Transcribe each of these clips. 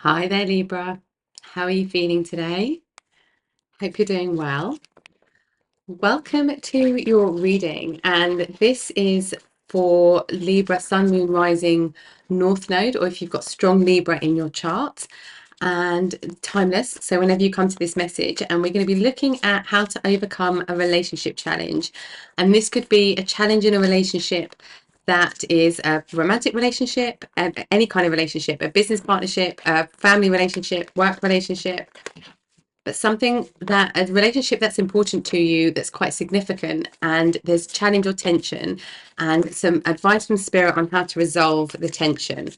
Hi there, Libra. How are you feeling today? Hope you're doing well. Welcome to your reading, and this is for Libra Sun, Moon, Rising, North Node, or if you've got strong Libra in your chart, and timeless. So whenever you come to this message, and we're going to be looking at how to overcome a relationship challenge. And this could be a challenge in a relationship that is a romantic relationship, any kind of relationship, a business partnership, a family relationship, work relationship, but something that a relationship that's important to you, that's quite significant, and there's challenge or tension, and some advice from spirit on how to resolve the tension.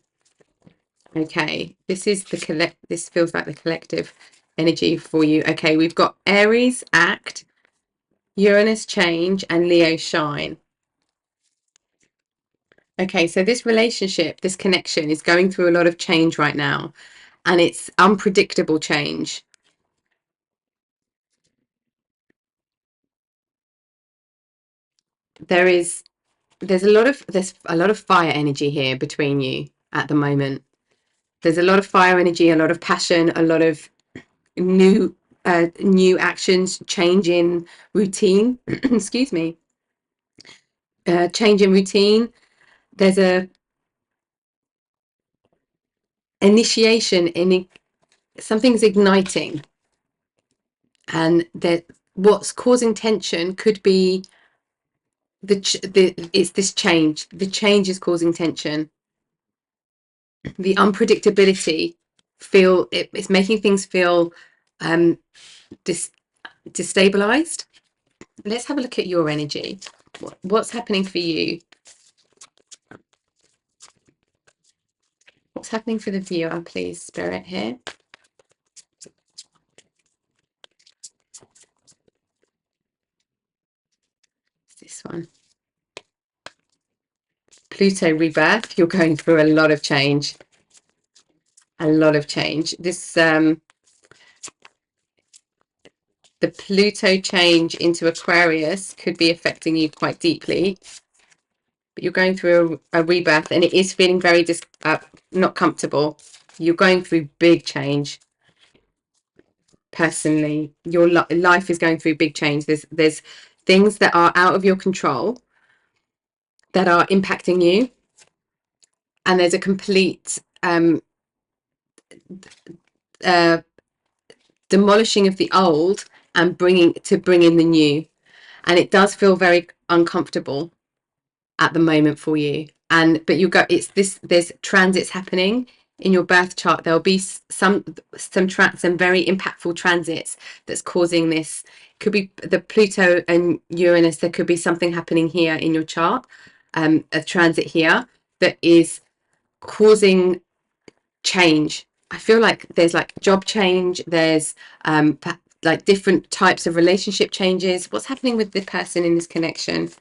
Okay, this is this feels like the collective energy for you. Okay, we've got Aries act, Uranus change, and Leo shine. Okay, so this relationship, this connection is going through a lot of change right now, and it's unpredictable change. There's a lot of fire energy here between you at the moment. There's a lot of fire energy, a lot of passion, a lot of new new actions, change in routine. Excuse me. Change in routine. There's a initiation in something's igniting, and that what's causing tension could be it's this change. The change is causing tension. The unpredictability it's making things feel um destabilized. Let's have a look at your energy. What's happening for you? What's happening for the viewer, please, Spirit, here? This one. Pluto rebirth. You're going through a lot of change. A lot of change. The Pluto change into Aquarius could be affecting you quite deeply. But you're going through a rebirth, and it is feeling very not comfortable. You're going through big change. Personally, your life is going through big change. There's things that are out of your control that are impacting you, and there's a complete demolishing of the old and bring in the new, and it does feel very uncomfortable at the moment for you. But there's transits happening in your birth chart. There'll be some very impactful transits that's causing this. Could be the Pluto and Uranus. There could be something happening here in your chart, a transit here that is causing change. I feel like there's like job change, there's like different types of relationship changes. What's happening with the person in this connection?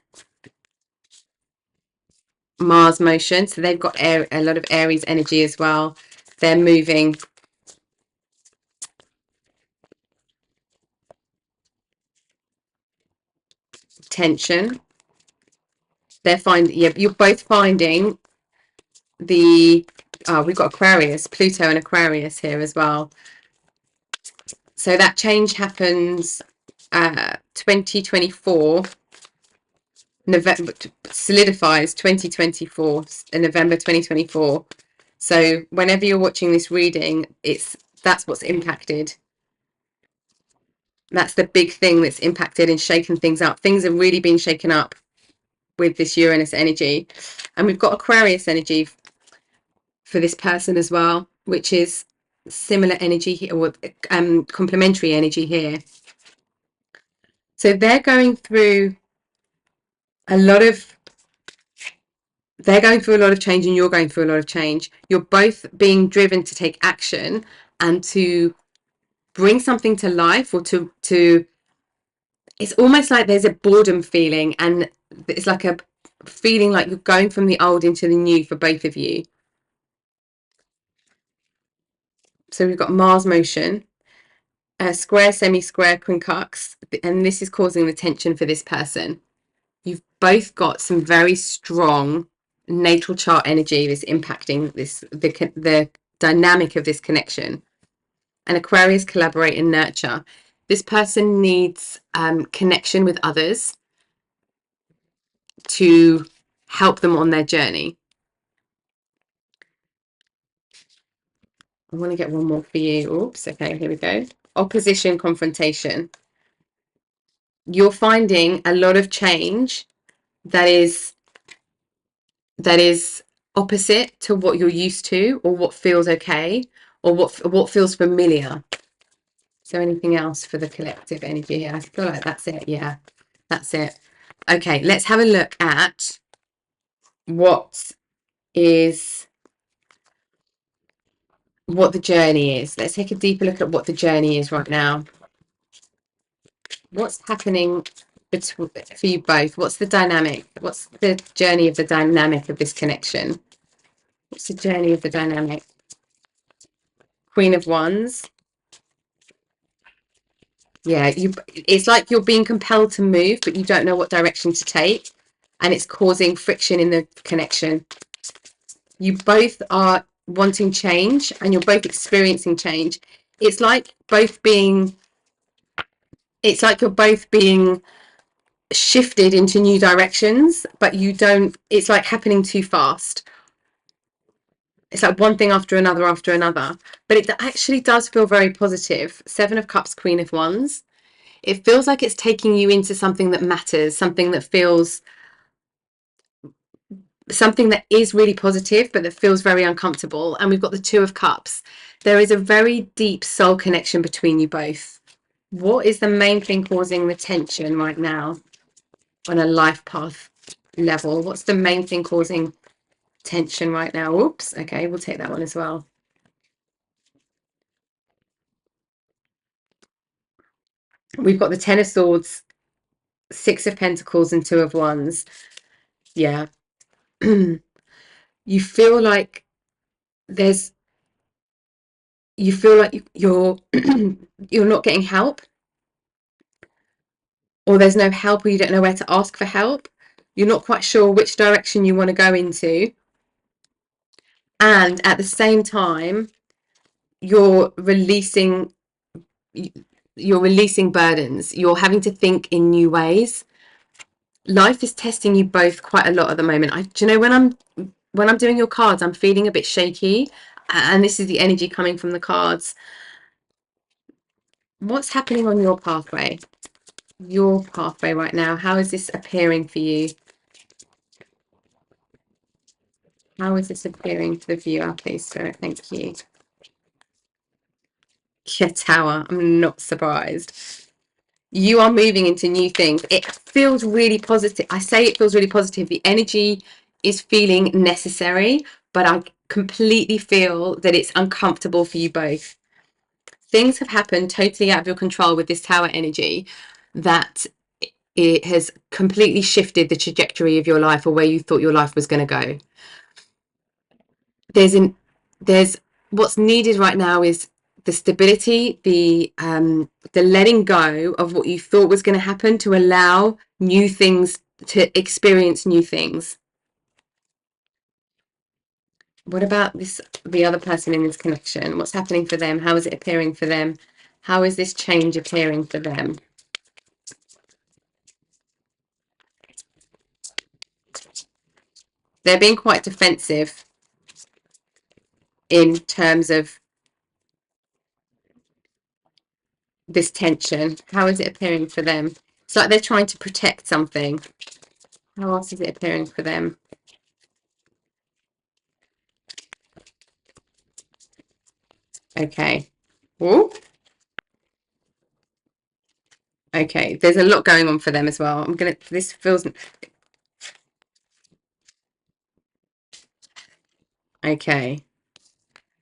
Mars motion, so they've got a lot of Aries energy as well. They're moving. Tension. You're both finding the we've got Aquarius, Pluto and Aquarius here as well. So that change happens 2024. November solidifies 2024 in November 2024. So whenever you're watching this reading, that's what's impacted. That's the big thing that's impacted and shaken things up. Things have really been shaken up with this Uranus energy, and we've got Aquarius energy for this person as well, which is similar energy here, or complementary energy here. So they're going through a lot of change, and you're going through a lot of change. You're both being driven to take action and to bring something to life, or to it's almost like there's a boredom feeling, and it's like a feeling like you're going from the old into the new for both of you. So we've got Mars motion, square, semi-square, quincunx, and this is causing the tension for this person. You've both got some very strong natal chart energy that's impacting the dynamic of this connection. And Aquarius, collaborate and nurture. This person needs connection with others to help them on their journey. I want to get one more for you. Oops, okay, here we go. Opposition, confrontation. You're finding a lot of change that is opposite to what you're used to, or what feels okay, or what feels familiar. So anything else for the collective energy here? I feel like that's it. Yeah, that's it. Okay, let's have a look at what the journey is. Let's take a deeper look at what the journey is right now. What's happening for you both? What's the dynamic? What's the journey of the dynamic of this connection? What's the journey of the dynamic? Queen of Wands. Yeah, it's like you're being compelled to move, but you don't know what direction to take, and it's causing friction in the connection. You both are wanting change, and you're both experiencing change. It's like you're both being shifted into new directions, but you don't, it's like happening too fast. It's like one thing after another, but it actually does feel very positive. Seven of Cups, Queen of Wands. It feels like it's taking you into something that matters, something that is really positive, but that feels very uncomfortable. And we've got the Two of Cups. There is a very deep soul connection between you both. What is the main thing causing the tension right now on a life path level? What's the main thing causing tension right now? Oops. Okay, we'll take that one as well. We've got the Ten of Swords, Six of Pentacles, and Two of Wands. Yeah. You feel like you're you're not getting help, or there's no help, or you don't know where to ask for help. You're not quite sure which direction you want to go into. And at the same time, you're releasing burdens. You're having to think in new ways. Life is testing you both quite a lot at the moment. Do you know, when I'm doing your cards, I'm feeling a bit shaky, and this is the energy coming from the cards. What's happening on your pathway? Your pathway right now. How is this appearing for you? How is this appearing to the viewer, please, Spirit? Thank you. Yeah, Tower. I'm not surprised. You are moving into new things. It feels really positive. I say it feels really positive. The energy is feeling necessary, but I completely feel that it's uncomfortable for you both. Things have happened totally out of your control with this Tower energy, that it has completely shifted the trajectory of your life, or where you thought your life was going to go. There's what's needed right now is the stability, the letting go of what you thought was going to happen, to allow new things, to experience new things. What about the other person in this connection? What's happening for them? How is it appearing for them? How is this change appearing for them? They're being quite defensive in terms of this tension. How is it appearing for them? It's like they're trying to protect something. How else is it appearing for them? Okay. Ooh. Okay, there's a lot going on for them as well. This feels... Okay.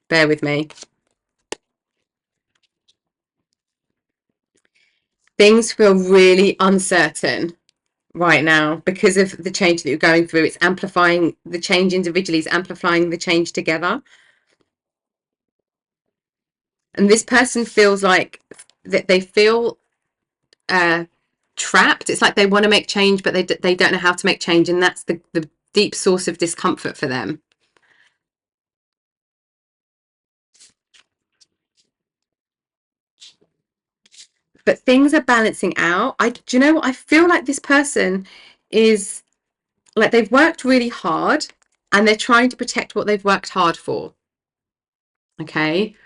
Bear with me. Things feel really uncertain right now because of the change that you're going through. It's amplifying the change individually, it's amplifying the change together. And this person feels like that they feel trapped. It's like they want to make change, but they don't know how to make change, and that's the deep source of discomfort for them. but things are balancing out. Do you know what? I feel like this person is like they've worked really hard and they're trying to protect what they've worked hard for. Okay.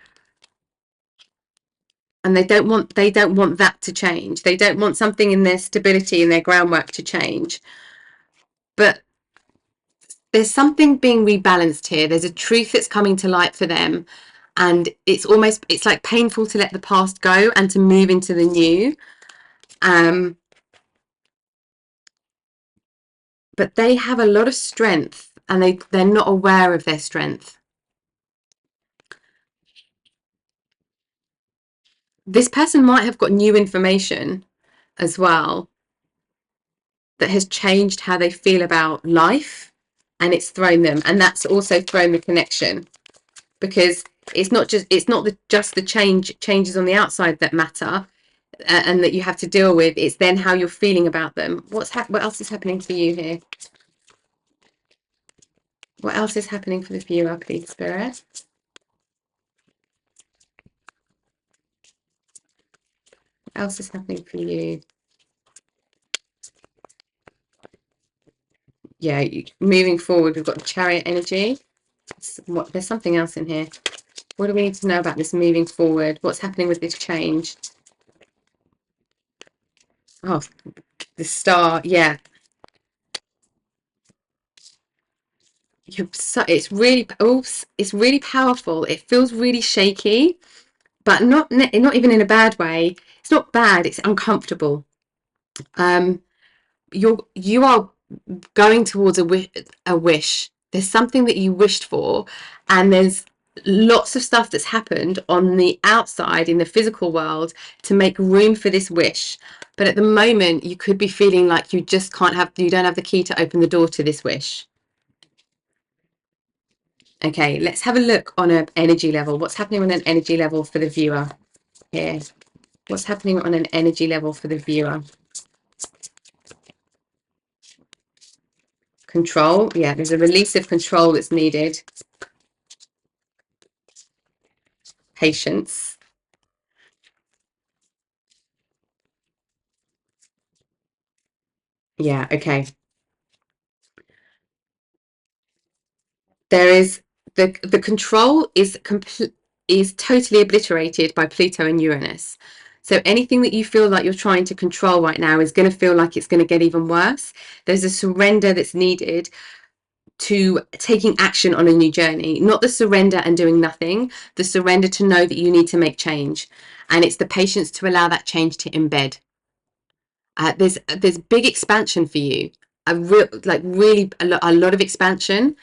And they don't want that to change. They don't want something in their stability and their groundwork to change. But there's something being rebalanced here. There's a truth that's coming to light for them. And it's like painful to let the past go and to move into the new. But they have a lot of strength and they're not aware of their strength. This person might have got new information as well that has changed how they feel about life, and it's thrown them, and that's also thrown the connection, because it's not just the changes on the outside that matter, and that you have to deal with. It's then how you're feeling about them. What else is happening for you here? What else is happening for the viewer, please, Spirit? What else is happening for you? Yeah, moving forward, we've got the Chariot energy. There's something else in here. What do we need to know about this moving forward? What's happening with this change? Oh, the Star. Yeah, it's really, oops, it's really powerful. It feels really shaky, but not even in a bad way. It's not bad. It's uncomfortable. You are going towards a wish. There's something that you wished for, and there's lots of stuff that's happened on the outside in the physical world to make room for this wish. But at the moment, you could be feeling like you don't have the key to open the door to this wish. Okay, let's have a look on an energy level. What's happening on an energy level for the viewer here? What's happening on an energy level for the viewer? Control. Yeah, there's a release of control that's needed. Patience. Yeah, okay. There is the control is totally obliterated by Pluto and Uranus. So anything that you feel like you're trying to control right now is going to feel like it's going to get even worse. There's a surrender that's needed to taking action on a new journey, not the surrender and doing nothing, the surrender to know that you need to make change. And it's the patience to allow that change to embed. There's big expansion for you, really a lot of expansion,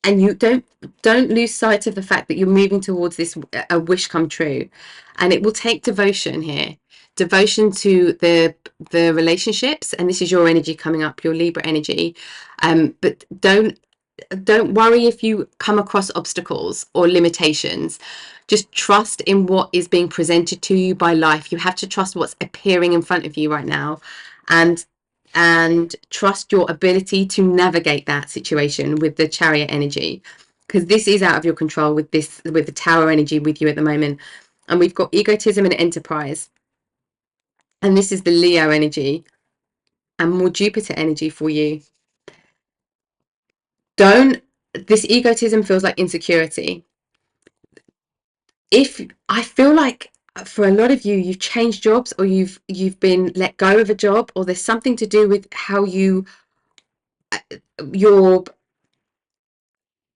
and you don't lose sight of the fact that you're moving towards this a wish come true, and it will take devotion here, devotion to the relationships, and this is your energy coming up, your Libra energy, but don't worry if you come across obstacles or limitations. Just trust in what is being presented to you by life. You have to trust what's appearing in front of you right now, and trust your ability to navigate that situation with the Chariot energy, because this is out of your control with the Tower energy with you at the moment. And we've got egotism and enterprise, and this is the Leo energy and more Jupiter energy for you. Don't This egotism feels like insecurity. If I feel like for a lot of you, you've changed jobs, or you've been let go of a job, or there's something to do with how your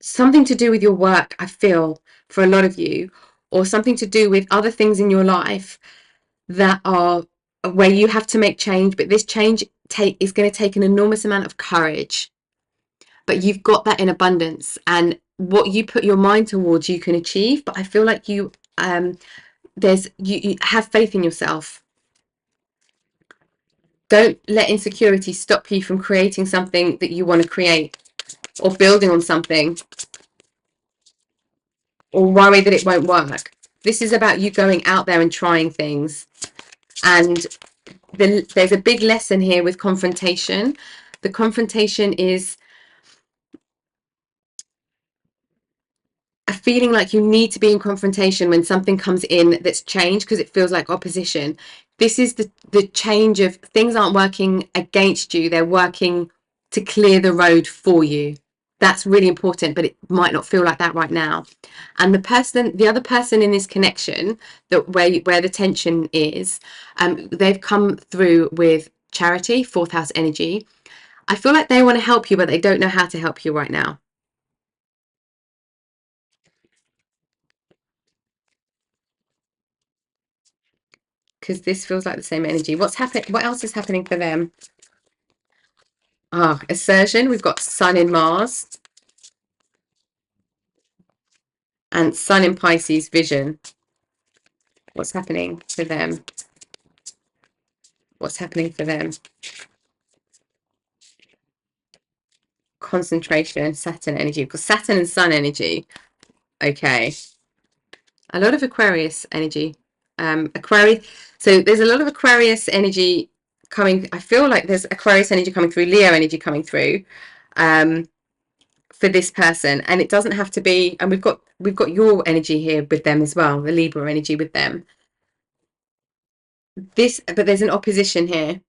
something to do with your work, I feel, for a lot of you, or something to do with other things in your life that are where you have to make change, but this change is going to take an enormous amount of courage, but you've got that in abundance, and what you put your mind towards you can achieve. But I feel like you have faith in yourself. Don't let insecurity stop you from creating something that you want to create, or building on something, or worry that it won't work. This is about you going out there and trying things. And there's a big lesson here with confrontation. The confrontation is feeling like you need to be in confrontation when something comes in that's changed, because it feels like opposition. This is the change of things aren't working against you, they're working to clear the road for you. That's really important, but it might not feel like that right now. And the other person in this connection, that where the tension is, they've come through with charity, fourth house energy. I feel like they want to help you, but they don't know how to help you right now. Because this feels like the same energy. What's happening? What else is happening for them? Assertion. We've got Sun in Mars and Sun in Pisces, vision. What's happening for them? What's happening for them? Concentration, Saturn energy. Because Saturn and Sun energy. Okay. A lot of Aquarius energy. Aquarius. So there's a lot of Aquarius energy coming. I feel like there's Aquarius energy coming through, Leo energy coming through. For this person, and it doesn't have to be, and we've got your energy here with them as well, the Libra energy with them. But there's an opposition here,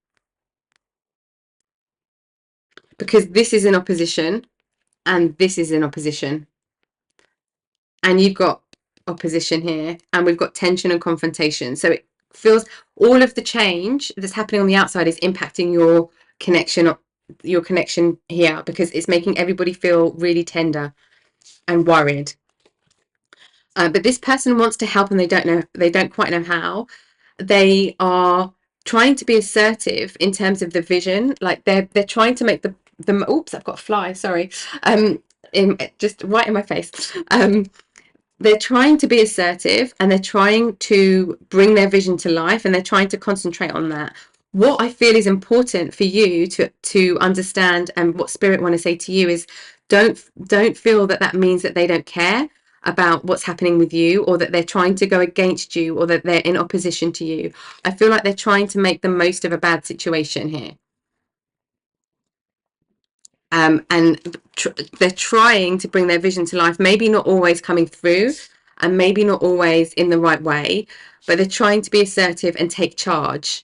because this is in opposition and this is in opposition, and you've got opposition here, and we've got tension and confrontation. So it feels all of the change that's happening on the outside is impacting your connection here, because it's making everybody feel really tender and worried. But this person wants to help, and they don't quite know how. They are trying to be assertive in terms of the vision. Like they're trying to make the oops, I've got a fly, sorry, just right in my face. They're trying to be assertive, and they're trying to bring their vision to life, and they're trying to concentrate on that. What I feel is important for you to understand, and what Spirit want to say to you is, don't feel that means that they don't care about what's happening with you, or that they're trying to go against you, or that they're in opposition to you. I feel like they're trying to make the most of a bad situation here. And they're trying to bring their vision to life, maybe not always coming through, and maybe not always in the right way, but they're trying to be assertive and take charge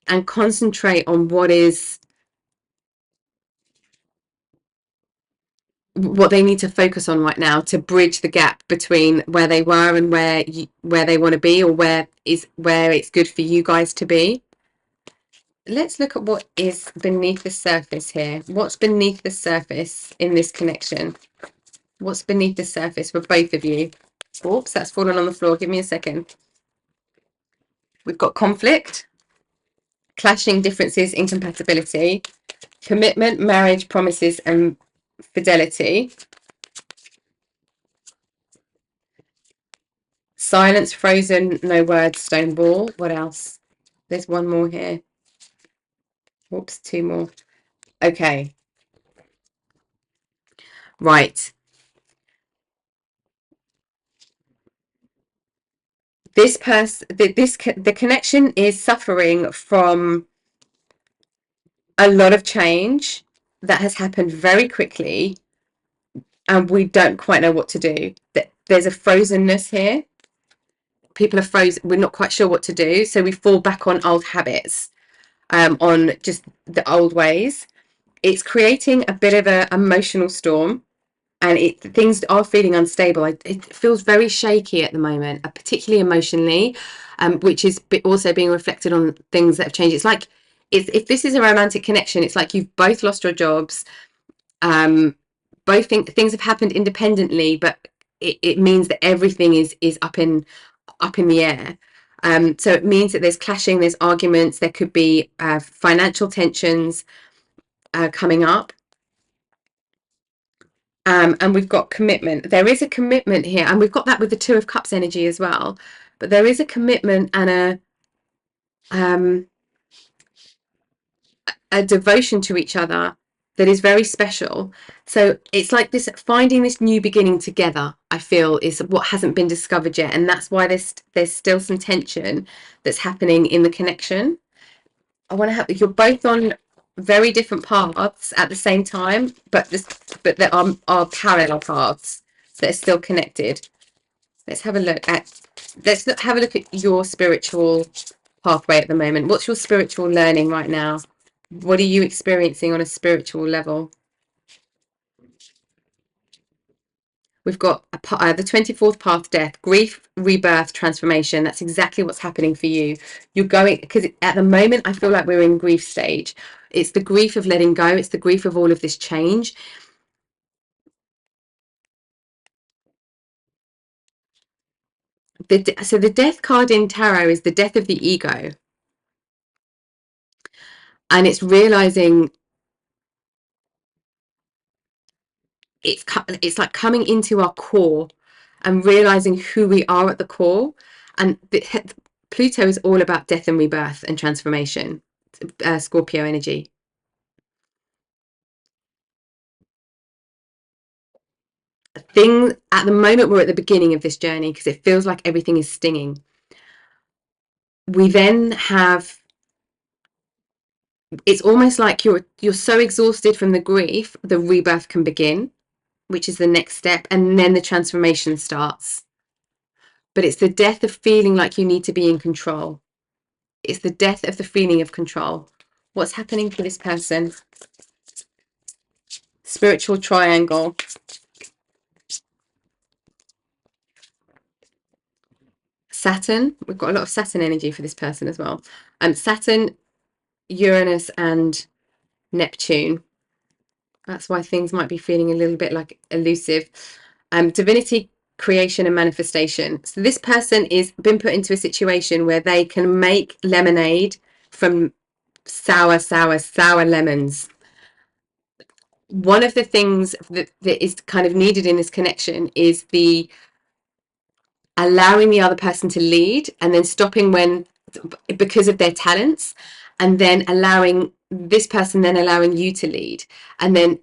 and concentrate on what they need to focus on right now, to bridge the gap between where they were and where they want to be, or where it's good for you guys to be. Let's look at what is beneath the surface here. What's beneath the surface in this connection? What's beneath the surface for both of you? Oops, that's fallen on the floor. Give me a second. We've got conflict, clashing differences, incompatibility, commitment, marriage, promises, and fidelity. Silence, frozen, no words, stone wall. What else? There's one more here. Oops, two more. Okay. Right. The connection is suffering from a lot of change that has happened very quickly, and we don't quite know what to do. There's a frozenness here. People are frozen. We're not quite sure what to do, so we fall back on old habits, on just the old ways. It's creating a bit of an emotional storm, and things are feeling unstable. It feels very shaky at the moment, particularly emotionally, which is also being reflected on things that have changed. It's like, if this is a romantic connection, it's like you've both lost your jobs. Both things have happened independently, but it means that everything is up in the air. So it means that there's clashing, there's arguments, there could be financial tensions coming up. And we've got commitment. There is a commitment here, and we've got that with the Two of Cups energy as well. But there is a commitment and a devotion to each other that is very special. So it's like this, finding this new beginning together, I feel, is what hasn't been discovered yet, and that's why there's still some tension that's happening in the connection. I want to have, you're both on very different paths at the same time, but there are parallel paths that are still connected. Let's have a look at your spiritual pathway at the moment. What's your spiritual learning right now? What are you experiencing on a spiritual level? We've got the 24th path, death, grief, rebirth, transformation. That's exactly what's happening for you. You're going, because at the moment, I feel like we're in grief stage. It's the grief of letting go. It's the grief of all of this change. So the death card in tarot is the death of the ego. And it's realizing it's like coming into our core and realizing who we are at the core. And Pluto is all about death and rebirth and transformation. Scorpio energy. Thing at the moment, we're at the beginning of this journey because it feels like everything is stinging. We then have, it's almost like you're so exhausted from the grief, the rebirth can begin, which is the next step, and then the transformation starts. But it's the death of feeling like you need to be in control. It's the death of the feeling of control. What's happening for this person? Spiritual triangle. Saturn. We've got a lot of Saturn energy for this person as well. Saturn, Uranus, and Neptune. That's why things might be feeling a little bit like elusive. Divinity, creation, and manifestation. So this person is been put into a situation where they can make lemonade from sour lemons. One of the things that is kind of needed in this connection is the allowing the other person to lead and then stopping when, because of their talents, and then allowing this person, then allowing you to lead. And then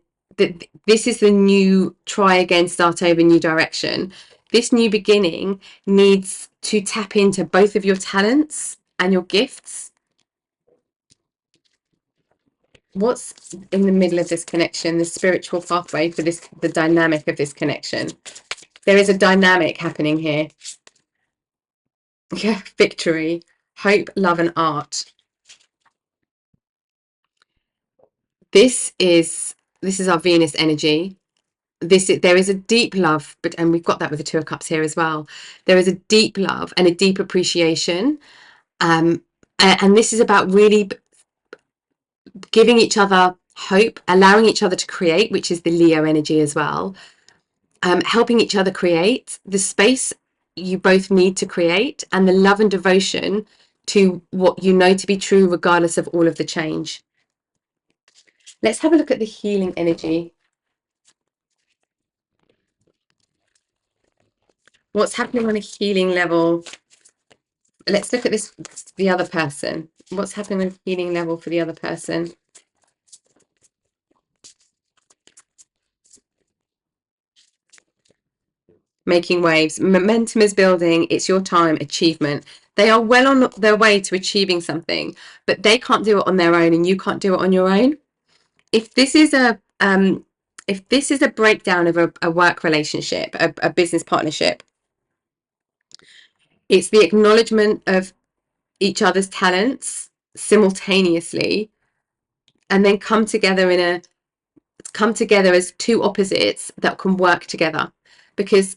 this is the new try again, start over, new direction. This new beginning needs to tap into both of your talents and your gifts. What's in the middle of this connection, the spiritual pathway for this, the dynamic of this connection? There is a dynamic happening here. Yeah, victory, hope, love, and art. This is our Venus energy. There is a deep love, and we've got that with the Two of Cups here as well. There is a deep love and a deep appreciation, and this is about really giving each other hope, allowing each other to create, which is the Leo energy as well. Helping each other create the space you both need to create, and the love and devotion to what you know to be true, regardless of all of the change. Let's have a look at the healing energy. What's happening on a healing level? Let's look at this, the other person. What's happening on a healing level for the other person? Making waves. Momentum is building. It's your time. Achievement. They are well on their way to achieving something, but they can't do it on their own, and you can't do it on your own. If this is a breakdown of a work relationship, a business partnership, it's the acknowledgement of each other's talents simultaneously, and then come together as two opposites that can work together, because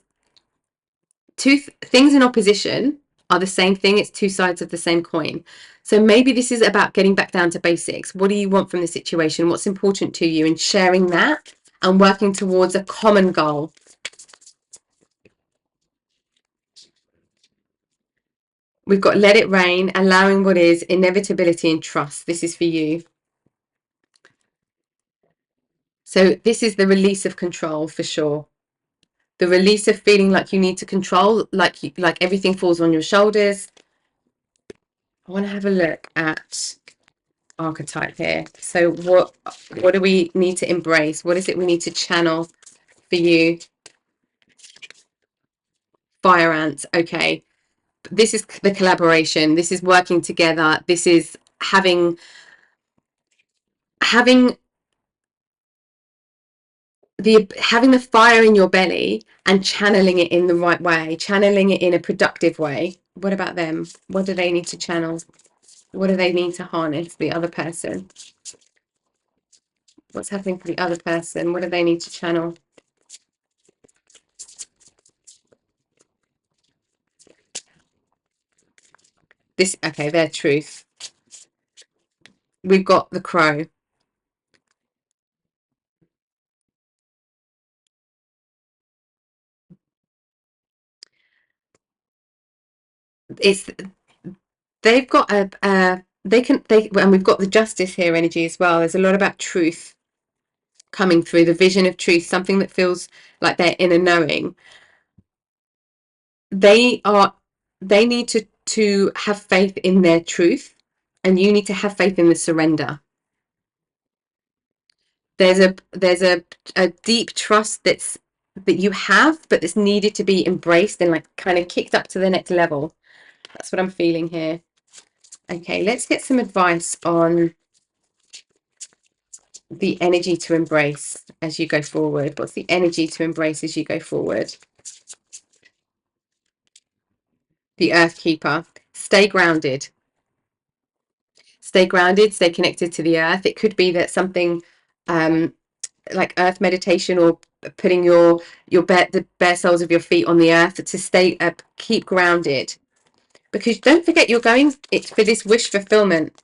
two things in opposition are the same thing. It's two sides of the same coin. So maybe this is about getting back down to basics. What do you want from the situation? What's important to you? And sharing that and working towards a common goal. We've got let it rain, allowing what is, inevitability, and trust. This is for you. So this is the release of control for sure. The release of feeling like you need to control, like everything falls on your shoulders. I want to have a look at archetype here. So what do we need to embrace? What is it we need to channel for you? Fire ants. Okay. This is the collaboration. This is working together. This is having having the fire in your belly and channeling it in the right way, channeling it in a productive way. What about them? What do they need to channel? What do they need to harness, the other person? What's happening for the other person? What do they need to channel? This, okay, their truth. We've got the crow. It's they've got and we've got the justice here energy as well. There's a lot about truth coming through, the vision of truth, something that feels like their inner knowing. They need to have faith in their truth, and you need to have faith in the surrender. There's a deep trust that you have, but that's needed to be embraced and like kind of kicked up to the next level. That's what I'm feeling here. Okay, let's get some advice on the energy to embrace as you go forward. What's the energy to embrace as you go forward? The Earth Keeper. Stay grounded. Stay grounded, stay connected to the earth. It could be that something like earth meditation, or putting the bare soles of your feet on the earth to stay keep grounded, because don't forget you're going for this wish fulfillment.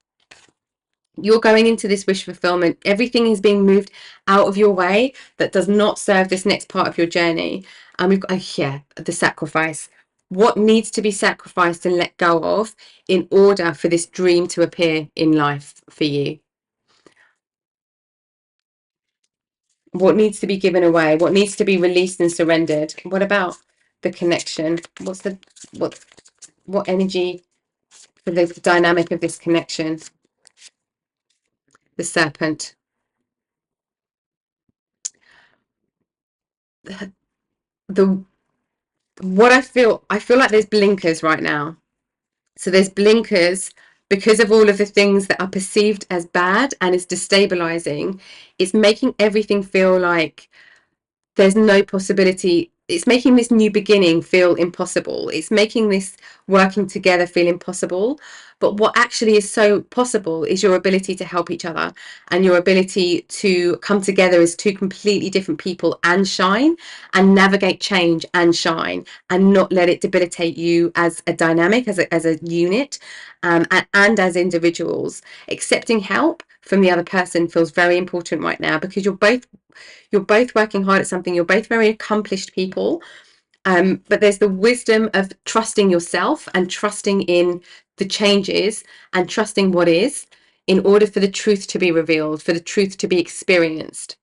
You're going into this wish fulfillment. Everything is being moved out of your way that does not serve this next part of your journey. And we've got the sacrifice. What needs to be sacrificed and let go of in order for this dream to appear in life for you? What needs to be given away? What needs to be released and surrendered? What about the connection? What energy for the dynamic of this connection? The serpent. The what I feel like there's blinkers right now. So there's blinkers because of all of the things that are perceived as bad and is destabilizing. It's making everything feel like there's no possibility. It's making this new beginning feel impossible. It's making this working together feel impossible. But what actually is so possible is your ability to help each other, and your ability to come together as two completely different people and shine and navigate change and shine, and not let it debilitate you as a dynamic, as a unit, and as individuals. Accepting help from the other person feels very important right now, because you're both working hard at something. You're both very accomplished people. But there's the wisdom of trusting yourself and trusting in the changes and trusting what is, in order for the truth to be revealed, for the truth to be experienced.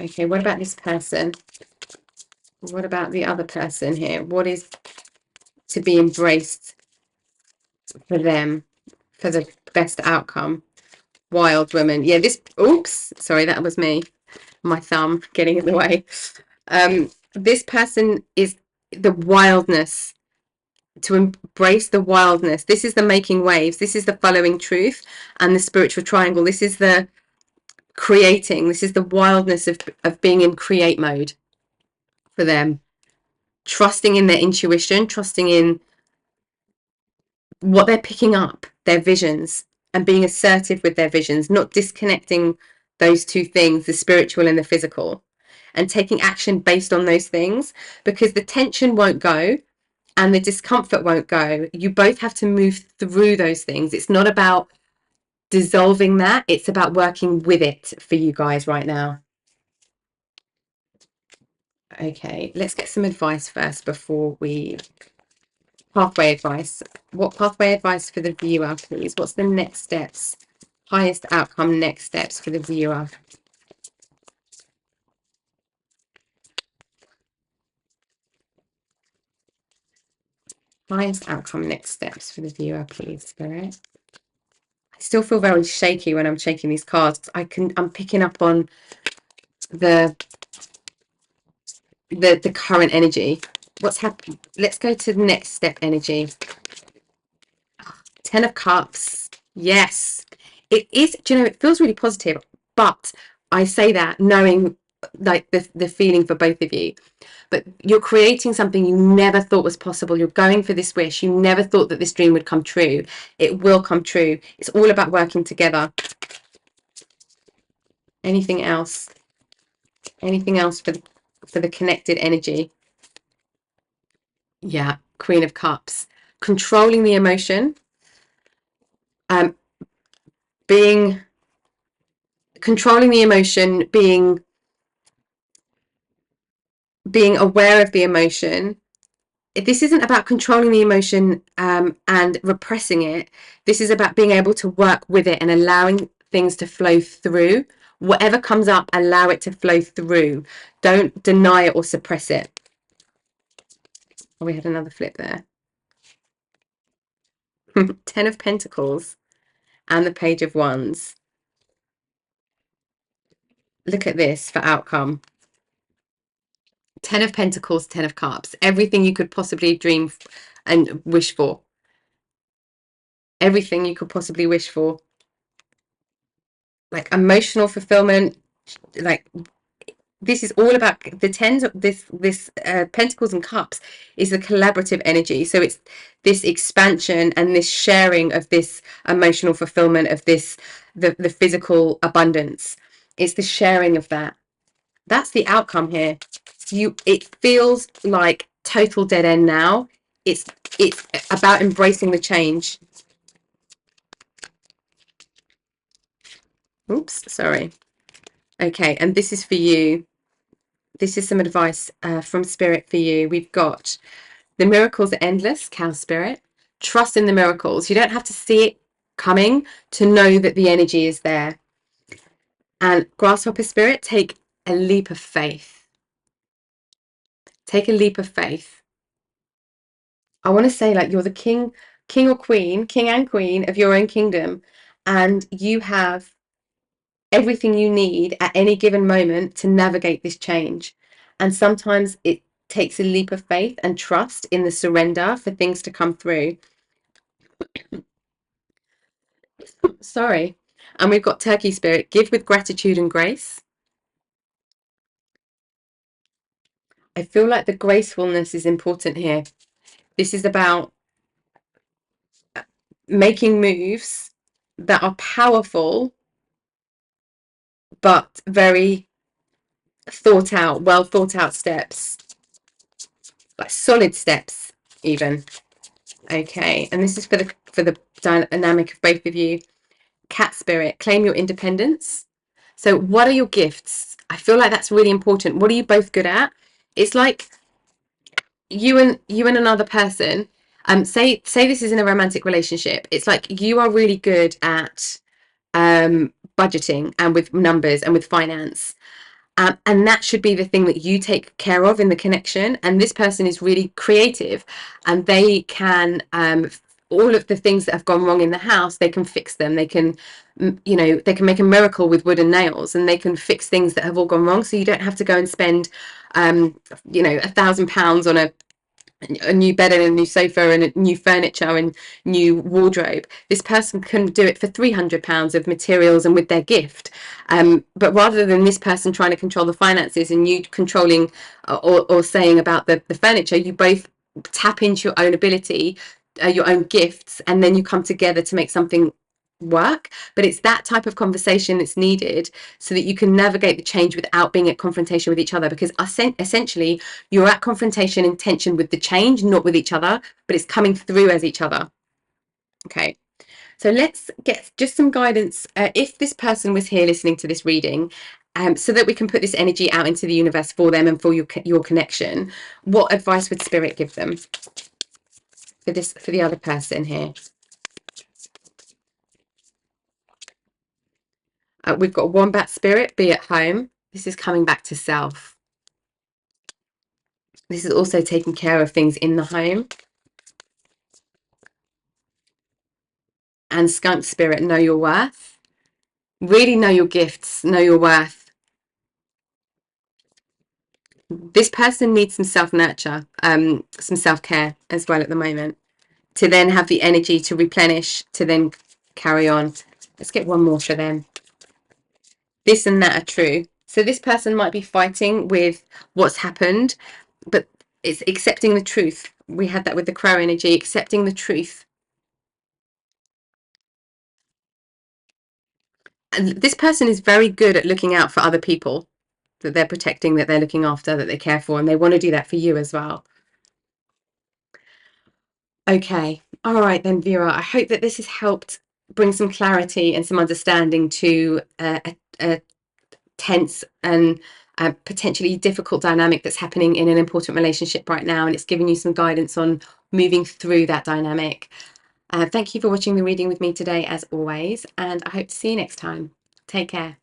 Okay, what about this person? What about the other person here? What is to be embraced for them, for the best outcome? Wild woman. Yeah, oops, sorry, that was me. My thumb getting in the way. This person is the wildness, to embrace the wildness. This is the making waves. This is the following truth and the spiritual triangle. This is the creating. This is the wildness of being in create mode for them. Trusting in their intuition, trusting in what they're picking up, their visions, and being assertive with their visions, not disconnecting those two things, the spiritual and the physical, and taking action based on those things, because the tension won't go and the discomfort won't go. You both have to move through those things. It's not about dissolving that, it's about working with it for you guys right now. Okay, let's get some advice first before we pathway advice. What pathway advice for the viewer, please? What's the next steps? Highest outcome next steps for the viewer. Highest outcome next steps for the viewer, please, Spirit. I still feel very shaky when I'm shaking these cards. I'm picking up on the current energy. What's happened? Let's go to the next step energy. 10 of Cups. Yes, it is. Do you know, it feels really positive, but I say that knowing like the feeling for both of you. But you're creating something you never thought was possible. You're going for this wish. You never thought that this dream would come true. It will come true. It's all about working together. Anything else? Anything else for the connected energy? Yeah, Queen of Cups. Controlling the emotion, um, being controlling the emotion, being aware of the emotion. This isn't about controlling the emotion and repressing it. This is about being able to work with it and allowing things to flow through. Whatever comes up, allow it to flow through. Don't deny it or suppress it. Oh, we had another flip there. 10 of Pentacles and the Page of Wands. Look at this for outcome. 10 of Pentacles, 10 of Cups. Everything you could possibly dream and wish for. Everything you could possibly wish for. Like emotional fulfillment, like this is all about the tens of this Pentacles and Cups is the collaborative energy. So it's this expansion and this sharing of this emotional fulfillment of this the physical abundance. It's the sharing of that. That's the outcome here. It feels like total dead end now. It's about embracing the change. Oops, sorry. Okay, and this is for you. This is some advice from Spirit for you. We've got the miracles are endless, Cow Spirit. Trust in the miracles. You don't have to see it coming to know that the energy is there. And Grasshopper Spirit, take a leap of faith. Take a leap of faith. I want to say like you're the king or queen, king and queen of your own kingdom. And you have everything you need at any given moment to navigate this change. And sometimes it takes a leap of faith and trust in the surrender for things to come through. Sorry. And we've got Turkey Spirit, give with gratitude and grace. I feel like the gracefulness is important here. This is about making moves that are powerful, but very thought out, well thought out steps, like solid steps even. Okay, and this is for the dynamic of both of you. Cat Spirit, claim your independence. So what are your gifts? I feel like that's really important. What are you both good at? It's like you and another person, say this is in a romantic relationship. It's like you are really good at budgeting and with numbers and with finance. And that should be the thing that you take care of in the connection. And this person is really creative and they can, all of the things that have gone wrong in the house, they can fix them. They can, they can make a miracle with wood and nails and they can fix things that have all gone wrong. So you don't have to go and spend, £1,000 on a new bed and a new sofa and a new furniture and new wardrobe. This person can do it for £300 of materials and with their gift. But rather than this person trying to control the finances and you controlling or saying about the furniture, you both tap into your own ability, your own gifts, and then you come together to make something work. But it's that type of conversation that's needed so that you can navigate the change without being at confrontation with each other, because essentially you're at confrontation and tension with the change, not with each other, but it's coming through as each other. Okay, so let's get just some guidance if this person was here listening to this reading, so that we can put this energy out into the universe for them and for your connection. What advice would Spirit give them for the other person here? We've got Wombat Spirit, be at home. This is coming back to self. This is also taking care of things in the home. And Skunk Spirit, know your worth. Really know your gifts, know your worth. This person needs some self-nurture, some self-care as well at the moment, to then have the energy to replenish, to then carry on. Let's get one more for them. This and that are true. So this person might be fighting with what's happened, but it's accepting the truth. We had that with the crow energy, accepting the truth. And this person is very good at looking out for other people that they're protecting, that they're looking after, that they care for, and they want to do that for you as well. Okay, all right then, Vera. I hope that this has helped bring some clarity and some understanding to a tense and a potentially difficult dynamic that's happening in an important relationship right now, and it's giving you some guidance on moving through that dynamic. Thank you for watching the reading with me today, as always, and I hope to see you next time. Take care.